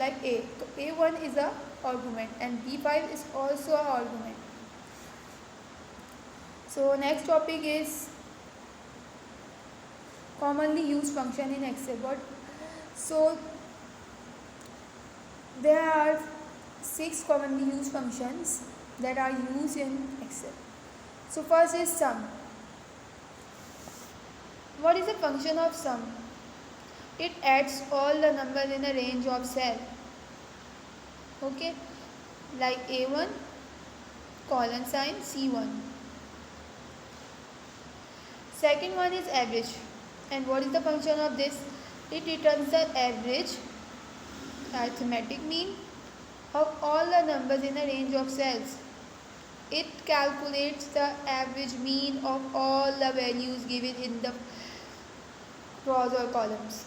like a. So a1 is a argument and b5 is also a argument. So next topic is commonly used function in Excel. So there are 6 commonly used functions that are used in Excel. So first is sum. What is the function of sum? It adds all the numbers in a range of cell. Okay, like A1 colon sign C1. Second one is average. And what is the function of this? It returns the average arithmetic mean of all the numbers in a range of cells. It calculates the average mean of all the values given in the rows or columns.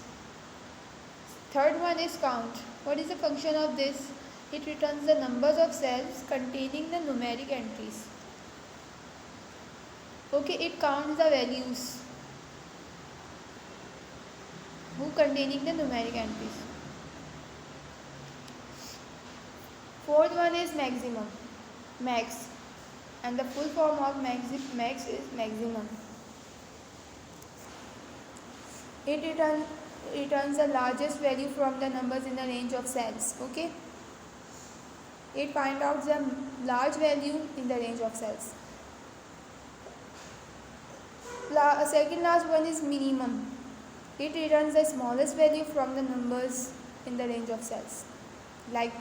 Third one is count. What is the function of this? It returns the numbers of cells containing the numeric entries. Okay, it counts the values containing the numeric entries. Fourth one is maximum, max, and the full form of max is maximum. It returns the largest value from the numbers in the range of cells. Okay, it finds out the large value in the range of cells. Second last one is minimum. It returns the smallest value from the numbers in the range of cells. Like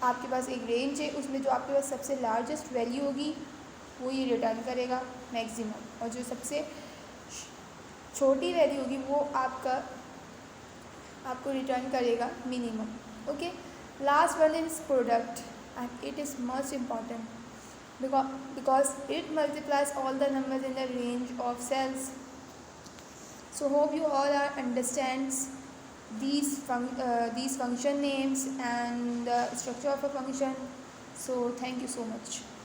आपके पास एक range है, उसमें जो आपके पास सबसे largest value होगी वो ये रिटर्न करेगा मैक्सिमम, और जो सबसे छोटी वैल्यू होगी वो आपको रिटर्न करेगा minimum. Okay, last one is product and it is much important because it multiplies all the numbers in the range of cells. So hope you all understands these function names and the structure of a function. So thank you so much.